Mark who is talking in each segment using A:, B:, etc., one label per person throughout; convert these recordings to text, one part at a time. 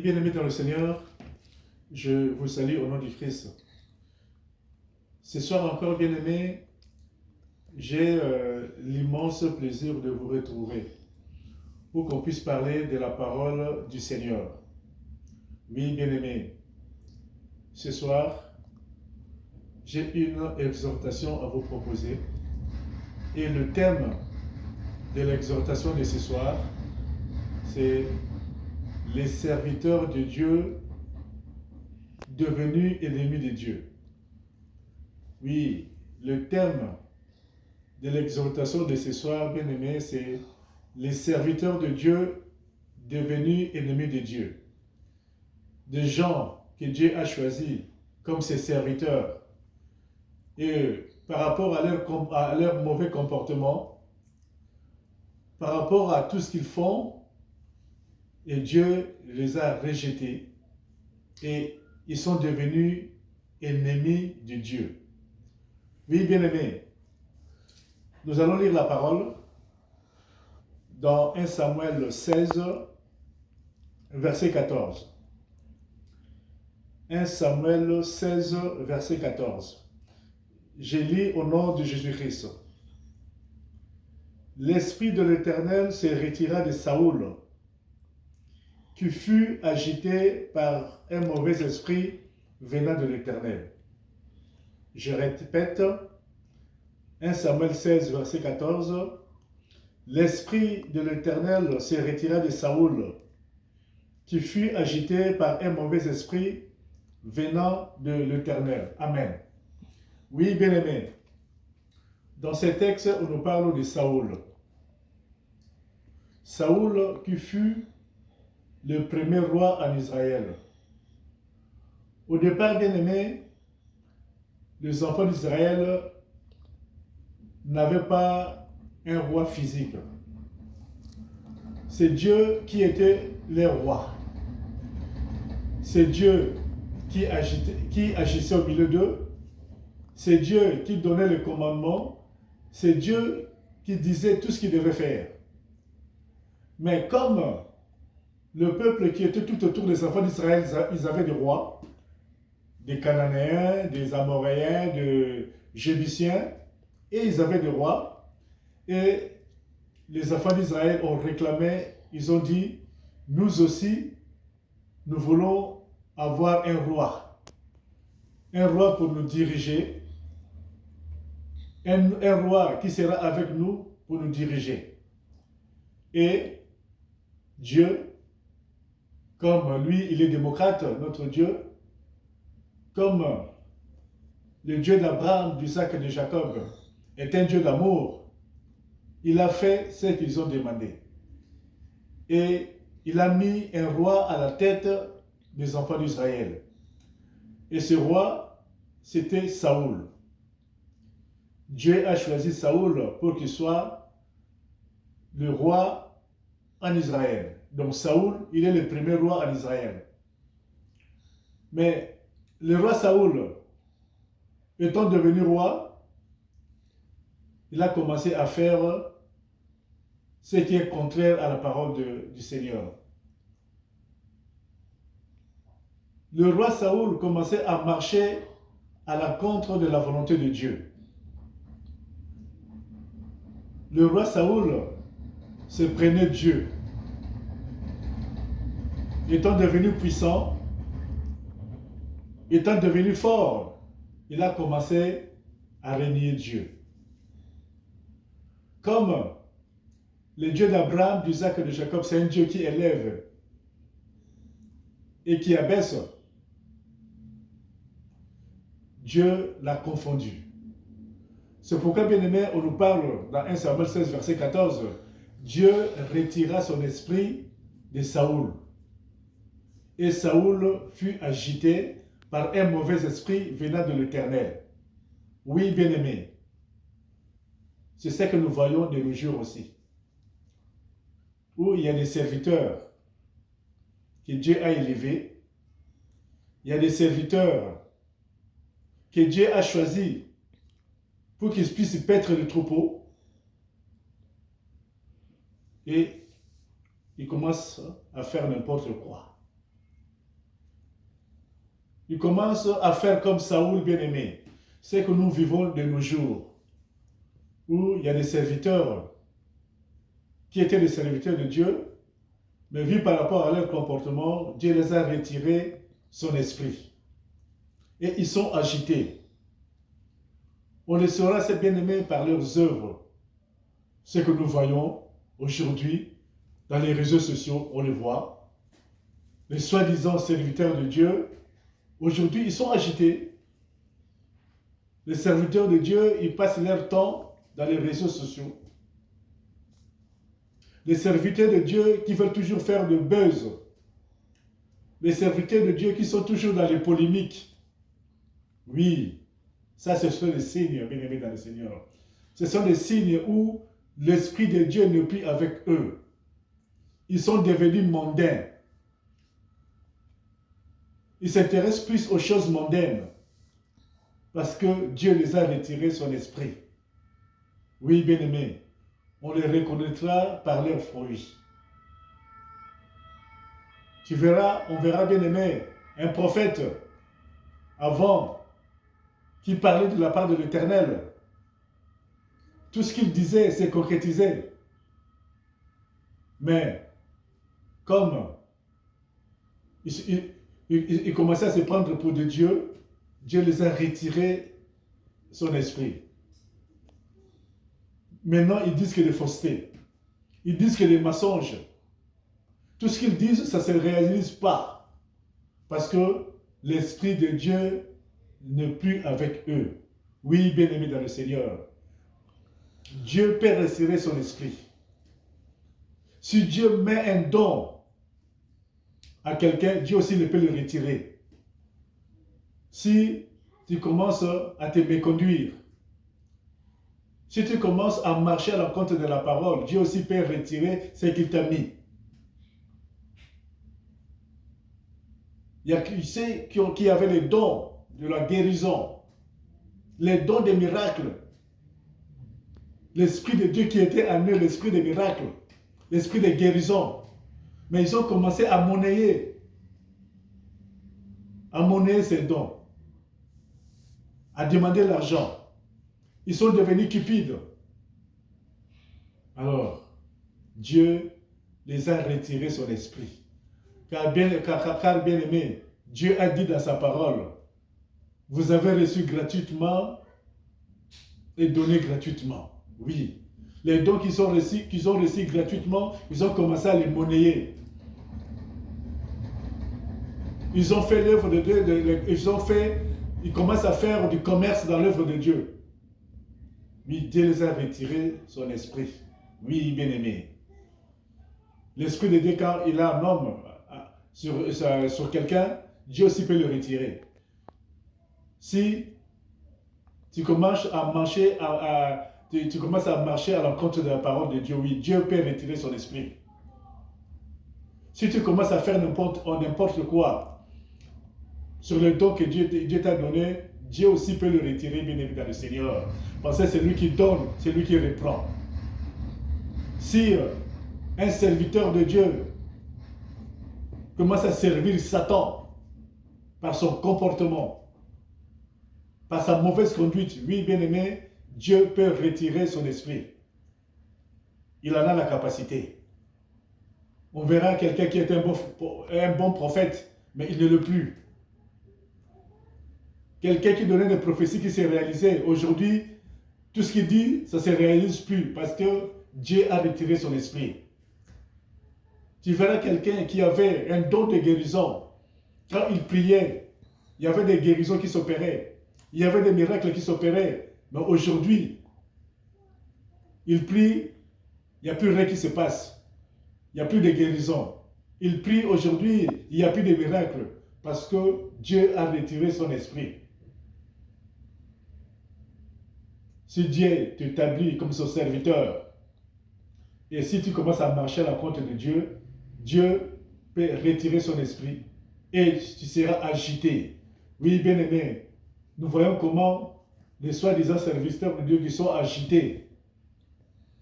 A: Bien-aimés dans le Seigneur, je vous salue au nom du Christ. Ce soir encore, bien-aimés, j'ai l'immense plaisir de vous retrouver pour qu'on puisse parler de la parole du Seigneur. Oui, bien-aimés, ce soir, j'ai une exhortation à vous proposer et le thème de l'exhortation de ce soir, c'est les serviteurs de Dieu devenus ennemis de Dieu. Oui, le thème de l'exhortation de ce soir, bien-aimés, c'est les serviteurs de Dieu devenus ennemis de Dieu. Des gens que Dieu a choisis comme ses serviteurs. Et par rapport à leur mauvais comportement, par rapport à tout ce qu'ils font, et Dieu les a rejetés et ils sont devenus ennemis de Dieu. Oui, bien-aimés, nous allons lire la parole dans 1 Samuel 16, verset 14. 1 Samuel 16, verset 14. Je lis au nom de Jésus-Christ. L'Esprit de l'Éternel se retira de Saoul, qui fut agité par un mauvais esprit venant de l'Éternel. Je répète, 1 Samuel 16, verset 14. L'Esprit de l'Éternel se retira de Saoul, qui fut agité par un mauvais esprit venant de l'Éternel. Amen. Oui, bien-aimés, dans ce texte, on nous parle de Saoul. Saoul qui fut le premier roi en Israël. Au départ, bien-aimés, les enfants d'Israël n'avaient pas un roi physique. C'est Dieu qui était leur roi. C'est Dieu qui agissait au milieu d'eux. C'est Dieu qui donnait les commandements. C'est Dieu qui disait tout ce qu'ils devaient faire. Mais comme le peuple qui était tout autour des enfants d'Israël, ils avaient des rois, des Cananéens, des Amoréens, des Jébusiens, et ils avaient des rois. Et les enfants d'Israël ont réclamé, ils ont dit, nous aussi, nous voulons avoir un roi pour nous diriger, un roi qui sera avec nous pour nous diriger. Et Dieu, comme lui, il est démocrate, notre Dieu, comme le Dieu d'Abraham, d'Isaac et de Jacob est un Dieu d'amour, il a fait ce qu'ils ont demandé. Et il a mis un roi à la tête des enfants d'Israël. Et ce roi, c'était Saoul. Dieu a choisi Saoul pour qu'il soit le roi en Israël. Donc Saoul, il est le premier roi en Israël. Mais le roi Saoul, étant devenu roi, il a commencé à faire ce qui est contraire à la parole du Seigneur. Le roi Saoul commençait à marcher à l'encontre de la volonté de Dieu. Le roi Saoul se prenait Dieu. Étant devenu puissant, étant devenu fort, il a commencé à régner Dieu. Comme le Dieu d'Abraham, d'Isaac et de Jacob, c'est un Dieu qui élève et qui abaisse, Dieu l'a confondu. C'est pourquoi, bien-aimés, on nous parle dans 1 Samuel 16, verset 14, Dieu retira son esprit de Saoul. Et Saoul fut agité par un mauvais esprit venant de l'Éternel. Oui, bien-aimés, c'est ce que nous voyons de nos jours aussi. Où il y a des serviteurs que Dieu a élevés, il y a des serviteurs que Dieu a choisis pour qu'ils puissent paître le troupeau, et ils commencent à faire n'importe quoi. ils commencent à faire comme Saoul bien-aimé. C'est que nous vivons de nos jours, où il y a des serviteurs qui étaient des serviteurs de Dieu, mais vu par rapport à leur comportement, Dieu les a retiré son esprit. Et ils sont agités. On les saura, ces bien-aimés, par leurs œuvres. Ce que nous voyons aujourd'hui dans les réseaux sociaux, on le voit. Les soi-disant serviteurs de Dieu, aujourd'hui, ils sont agités. Les serviteurs de Dieu, ils passent leur temps dans les réseaux sociaux. Les serviteurs de Dieu qui veulent toujours faire de buzz. Les serviteurs de Dieu qui sont toujours dans les polémiques. Oui, ça ce sont des signes, bien-aimés dans le Seigneur. Ce sont des signes où l'Esprit de Dieu n'est plus avec eux. Ils sont devenus mondains. Ils s'intéressent plus aux choses mondaines. Parce que Dieu les a retiré son esprit. Oui, bien-aimés, on les reconnaîtra par leurs fruits. Tu verras, on verra, bien-aimé, un prophète avant qui parlait de la part de l'Éternel. Tout ce qu'il disait s'est concrétisé. Mais comme il commençait à se prendre pour de Dieu, Dieu les a retiré son esprit. Maintenant, ils disent que des faussetés. Ils disent que des mensonges. Tout ce qu'ils disent, ça ne se réalise pas. Parce que l'Esprit de Dieu n'est plus avec eux. Oui, bien-aimés dans le Seigneur. Dieu peut retirer son esprit. Si Dieu met un don à quelqu'un, Dieu aussi ne peut le retirer. Si tu commences à te méconduire, si tu commences à marcher à l'encontre de la parole, Dieu aussi peut retirer ce qu'il t'a mis. Il y a ceux qui avaient les dons de la guérison, les dons des miracles. L'Esprit de Dieu qui était en eux, l'Esprit des miracles, l'Esprit de guérison. Mais ils ont commencé à monnayer ces dons, à demander l'argent. Ils sont devenus cupides. Alors, Dieu les a retiré son esprit. Car bien aimé, Dieu a dit dans sa parole, vous avez reçu gratuitement et donné gratuitement. Oui. Les dons qu'ils ont reçus gratuitement, ils ont commencé à les monnayer. Ils ont fait l'œuvre de Dieu, ils commencent à faire du commerce dans l'œuvre de Dieu. Oui, Dieu les a retiré son esprit. Oui, bien-aimé. L'Esprit de Dieu, quand il a un homme sur quelqu'un, Dieu aussi peut le retirer. Si tu commences à marcher à l'encontre de la parole de Dieu, oui, Dieu peut retirer son esprit. Si tu commences à faire n'importe quoi sur le don que Dieu t'a donné, Dieu aussi peut le retirer, bien évidemment, le Seigneur. Parce que c'est lui qui donne, c'est lui qui reprend. Si un serviteur de Dieu commence à servir Satan par son comportement, par sa mauvaise conduite, oui, bien-aimé, Dieu peut retirer son esprit. Il en a la capacité. On verra quelqu'un qui est un bon prophète, mais il ne l'est plus. Quelqu'un qui donnait des prophéties qui s'est réalisé. Aujourd'hui, tout ce qu'il dit, ça ne se réalise plus parce que Dieu a retiré son esprit. Tu verras quelqu'un qui avait un don de guérison. Quand il priait, il y avait des guérisons qui s'opéraient. Il y avait des miracles qui s'opéraient. Mais aujourd'hui, il prie, il n'y a plus rien qui se passe. Il n'y a plus de guérison. Il prie aujourd'hui, il n'y a plus de miracles. Parce que Dieu a retiré son esprit. Si Dieu t'établit comme son serviteur, et si tu commences à marcher à l'encontre de Dieu, Dieu peut retirer son esprit et tu seras agité. Oui, bien aimé, nous voyons comment les soi-disant serviteurs de Dieu qui sont agités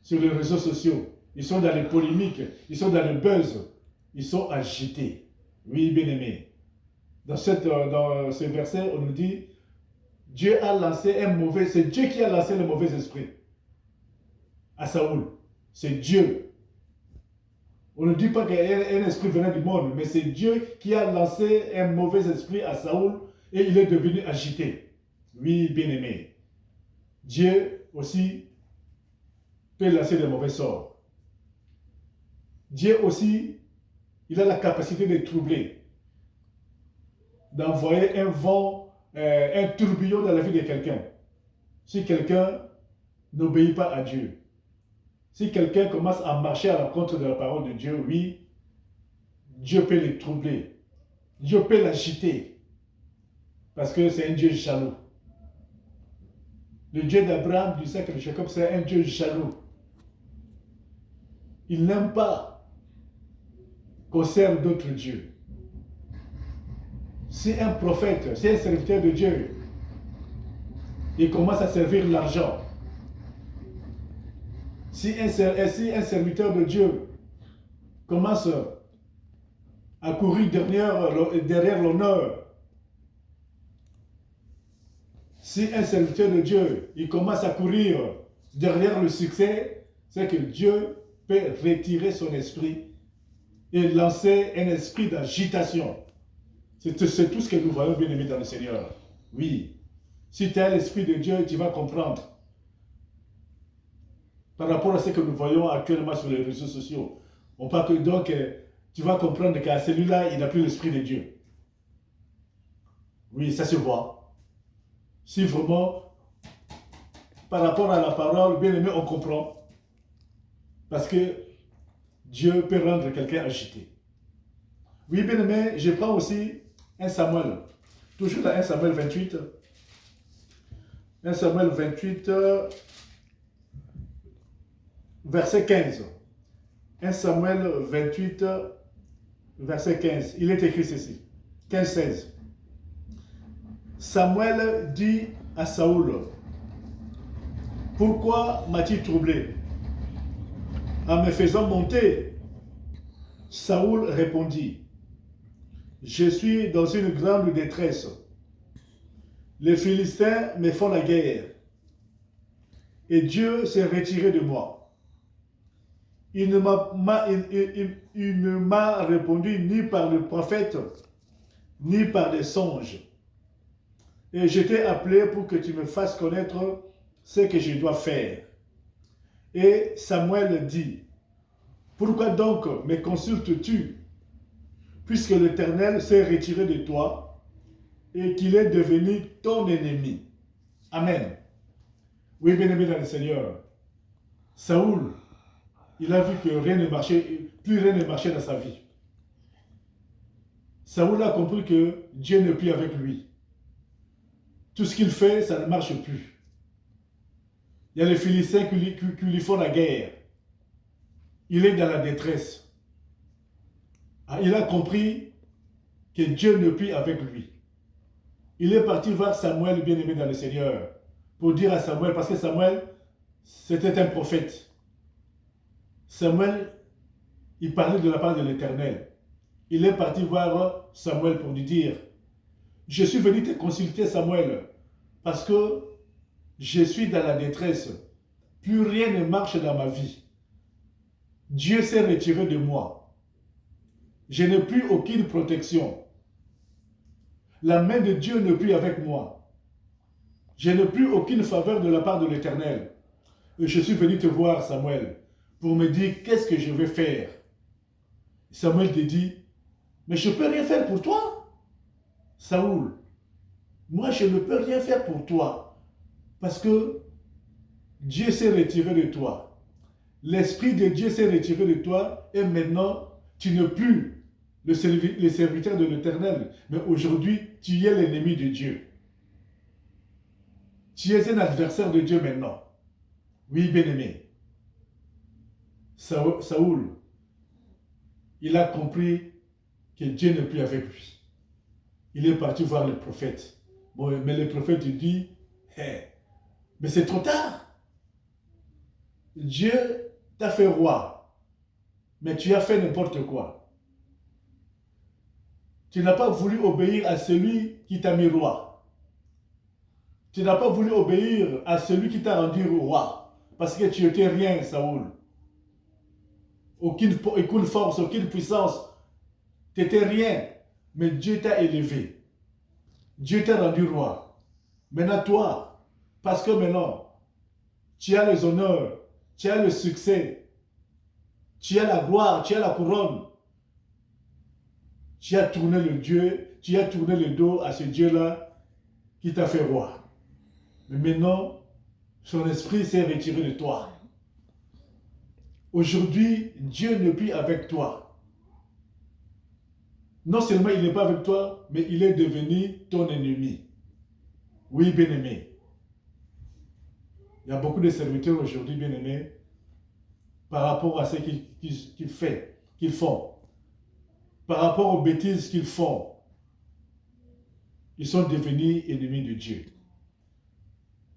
A: sur les réseaux sociaux, ils sont dans les polémiques, ils sont dans le buzz, ils sont agités. Oui, bien aimé. Dans ce verset, on nous dit, Dieu a lancé c'est Dieu qui a lancé le mauvais esprit à Saoul. C'est Dieu. On ne dit pas qu'un esprit venait du monde, mais c'est Dieu qui a lancé un mauvais esprit à Saoul et il est devenu agité. Oui, bien-aimé. Dieu aussi peut lancer des mauvais sorts. Dieu aussi, il a la capacité de troubler, d'envoyer un vent, un tourbillon dans la vie de quelqu'un. Si quelqu'un n'obéit pas à Dieu, si quelqu'un commence à marcher à l'encontre de la parole de Dieu, oui, Dieu peut le troubler. Dieu peut l'agiter. Parce que c'est un Dieu jaloux. Le Dieu d'Abraham, d'Isaac et de Jacob, c'est un Dieu jaloux. Il n'aime pas qu'on serve d'autres dieux. Si un prophète, si un serviteur de Dieu, il commence à servir l'argent, si un serviteur de Dieu commence à courir derrière l'honneur, si un serviteur de Dieu, il commence à courir derrière le succès, c'est que Dieu peut retirer son esprit et lancer un esprit d'agitation. C'est tout ce que nous voyons, bien aimés dans le Seigneur. Oui, si tu as l'esprit de Dieu, tu vas comprendre. Par rapport à ce que nous voyons actuellement sur les réseaux sociaux, on parle que donc, tu vas comprendre qu'à celui-là, il n'a plus l'esprit de Dieu. Oui, ça se voit. Si vraiment, par rapport à la parole, bien aimé, on comprend. Parce que Dieu peut rendre quelqu'un agité. Oui, bien aimé, je prends aussi 1 Samuel. Toujours dans 1 Samuel 28. 1 Samuel 28, verset 15. 1 Samuel 28, verset 15. Il est écrit ceci. 15-16. Samuel dit à Saoul, « Pourquoi m'as-tu troublé en me faisant monter ?» Saoul répondit, « Je suis dans une grande détresse. Les Philistins me font la guerre et Dieu s'est retiré de moi. Il ne m'a répondu ni par le prophète, ni par des songes. Et je t'ai appelé pour que tu me fasses connaître ce que je dois faire. » Et Samuel dit, « Pourquoi donc me consultes-tu, puisque l'Éternel s'est retiré de toi et qu'il est devenu ton ennemi? » Amen. Oui, bien-aimé dans le Seigneur, Saoul, il a vu que rien ne marchait, plus rien ne marchait dans sa vie. Saoul a compris que Dieu n'est plus avec lui. Tout ce qu'il fait, ça ne marche plus. Il y a les Philistins qui lui font la guerre. Il est dans la détresse. Il a compris que Dieu n'est plus avec lui. Il est parti voir Samuel, bien-aimé dans le Seigneur, pour dire à Samuel, parce que Samuel, c'était un prophète. Samuel, il parlait de la part de l'Éternel. Il est parti voir Samuel pour lui dire, « Je suis venu te consulter, Samuel, parce que je suis dans la détresse. Plus rien ne marche dans ma vie. Dieu s'est retiré de moi. Je n'ai plus aucune protection. La main de Dieu n'est plus avec moi. Je n'ai plus aucune faveur de la part de l'Éternel. Et je suis venu te voir, Samuel, pour me dire qu'est-ce que je vais faire. » Samuel te dit, « Mais je ne peux rien faire pour toi, Saoul. Moi, je ne peux rien faire pour toi. Parce que Dieu s'est retiré de toi. L'Esprit de Dieu s'est retiré de toi et maintenant, tu n'es plus le serviteur de l'Éternel. Mais aujourd'hui, tu es l'ennemi de Dieu. Tu es un adversaire de Dieu maintenant. » Oui, bien-aimé. Saoul, il a compris que Dieu n'est plus avec lui. Il est parti voir le prophète. Bon, mais le prophète lui dit, hey, mais c'est trop tard. Dieu t'a fait roi, mais tu as fait n'importe quoi. Tu n'as pas voulu obéir à celui qui t'a mis roi. Tu n'as pas voulu obéir à celui qui t'a rendu roi. Parce que tu n'étais rien, Saoul. Aucune force, aucune puissance. Tu n'étais rien. Mais Dieu t'a élevé. Dieu t'a rendu roi. Maintenant, toi, parce que maintenant, tu as les honneurs, tu as le succès, tu as la gloire, tu as la couronne. Tu as tourné le dos à ce Dieu-là qui t'a fait roi. Mais maintenant, son esprit s'est retiré de toi. Aujourd'hui, Dieu n'est plus avec toi. Non seulement il n'est pas avec toi, mais il est devenu ton ennemi. Oui, bien-aimé. Il y a beaucoup de serviteurs aujourd'hui, bien-aimés, par rapport à ce qu'ils font, par rapport aux bêtises qu'ils font, ils sont devenus ennemis de Dieu.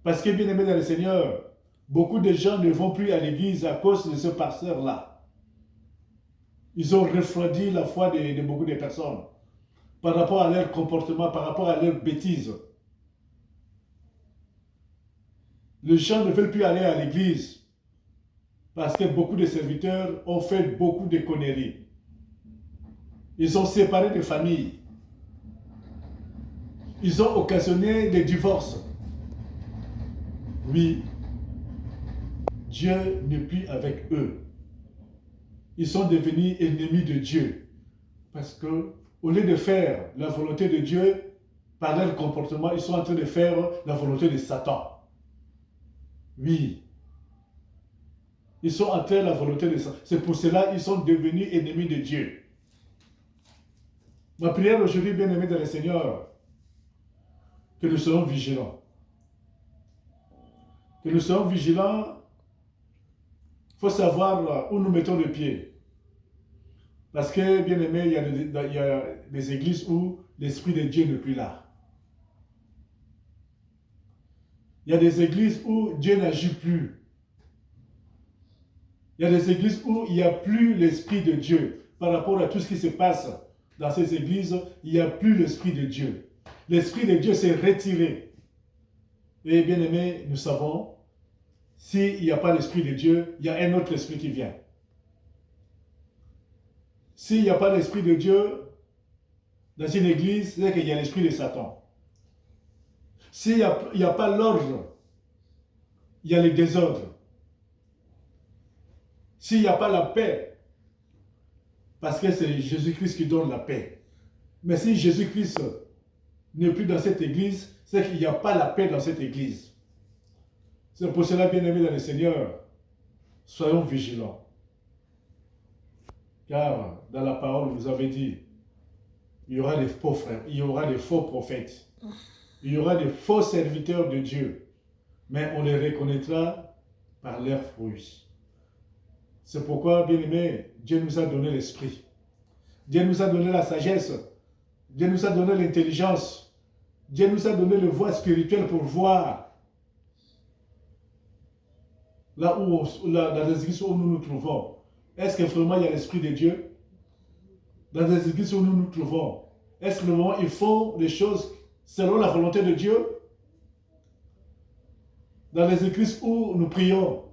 A: Parce que, bien-aimés dans le Seigneur, beaucoup de gens ne vont plus à l'église à cause de ce pasteur-là. Ils ont refroidi la foi de beaucoup de personnes par rapport à leur comportement, par rapport à leurs bêtises. Les gens ne veulent plus aller à l'église parce que beaucoup de serviteurs ont fait beaucoup de conneries. Ils ont séparé des familles. Ils ont occasionné des divorces. Oui, Dieu n'est plus avec eux. Ils sont devenus ennemis de Dieu. Parce que, au lieu de faire la volonté de Dieu, par leur comportement, ils sont en train de faire la volonté de Satan. Oui. Ils sont en train de la volonté de Satan. C'est pour cela qu'ils sont devenus ennemis de Dieu. Ma prière aujourd'hui, bien-aimés dans le Seigneur, que nous soyons vigilants. Que nous soyons vigilants. Il faut savoir où nous mettons le pied. Parce que, bien aimé, il y a des églises où l'Esprit de Dieu n'est plus là. Il y a des églises où Dieu n'agit plus. Il y a des églises où il n'y a plus l'Esprit de Dieu. Par rapport à tout ce qui se passe dans ces églises, il n'y a plus l'Esprit de Dieu. L'Esprit de Dieu s'est retiré. Et bien aimé, nous savons, s'il n'y a pas l'Esprit de Dieu, il y a un autre esprit qui vient. S'il n'y a pas l'Esprit de Dieu dans une église, c'est qu'il y a l'Esprit de Satan. S'il n'y a pas l'ordre, il y a le désordre. S'il n'y a pas la paix, parce que c'est Jésus-Christ qui donne la paix. Mais si Jésus-Christ n'est plus dans cette église, c'est qu'il n'y a pas la paix dans cette église. C'est pour cela, bien-aimés dans le Seigneur, soyons vigilants. Car dans la parole, vous avez dit, il y aura des faux frères, il y aura des faux prophètes, il y aura des faux serviteurs de Dieu, mais on les reconnaîtra par leurs fruits. C'est pourquoi, bien-aimés, Dieu nous a donné l'esprit. Dieu nous a donné la sagesse. Dieu nous a donné l'intelligence. Dieu nous a donné le voie spirituelle pour voir dans les églises où nous nous trouvons. Est-ce que vraiment il y a l'Esprit de Dieu? Dans les églises où nous nous trouvons, est-ce que vraiment ils font les choses selon la volonté de Dieu? Dans les églises où nous prions,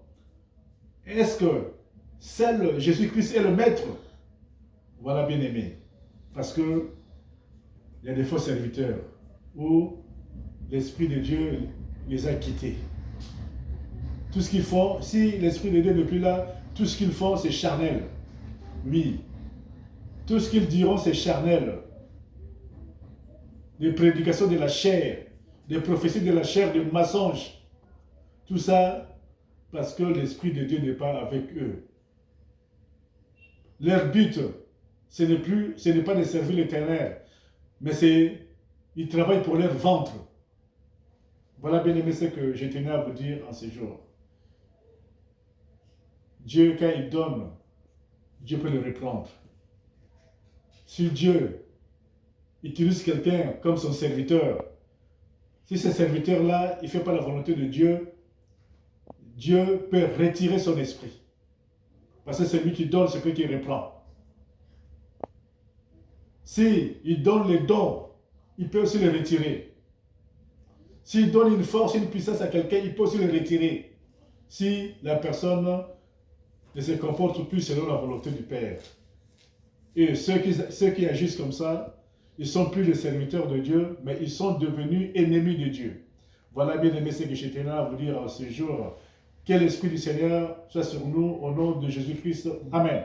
A: est-ce que seul Jésus-Christ est le maître? Voilà, bien aimé. Parce que il y a des faux serviteurs où l'Esprit de Dieu les a quittés. Tout ce qu'ils font, si l'Esprit de Dieu n'est plus là, tout ce qu'ils font, c'est charnel. Oui. Tout ce qu'ils diront, c'est charnel. Des prédications de la chair, des prophéties de la chair, des mensonges. Tout ça, parce que l'Esprit de Dieu n'est pas avec eux. Leur but, ce n'est pas de servir l'Éternel, mais ils travaillent pour leur ventre. Voilà, bien aimé, ce que je tenais à vous dire en ce jour. Dieu, quand il donne, Dieu peut le reprendre. Si Dieu utilise quelqu'un comme son serviteur, si ce serviteur-là, il ne fait pas la volonté de Dieu, Dieu peut retirer son esprit. Parce que c'est lui qui donne, c'est lui qui reprend. S'il donne les dons, il peut aussi les retirer. S'il donne une force, une puissance à quelqu'un, il peut aussi les retirer. Si la personne ne se comporte plus selon la volonté du Père. Et ceux qui agissent comme ça, ils ne sont plus les serviteurs de Dieu, mais ils sont devenus ennemis de Dieu. Voilà, bien aimé, ce que je tenais à vous dire ce jour. Que l'Esprit du Seigneur soit sur nous au nom de Jésus-Christ. Amen.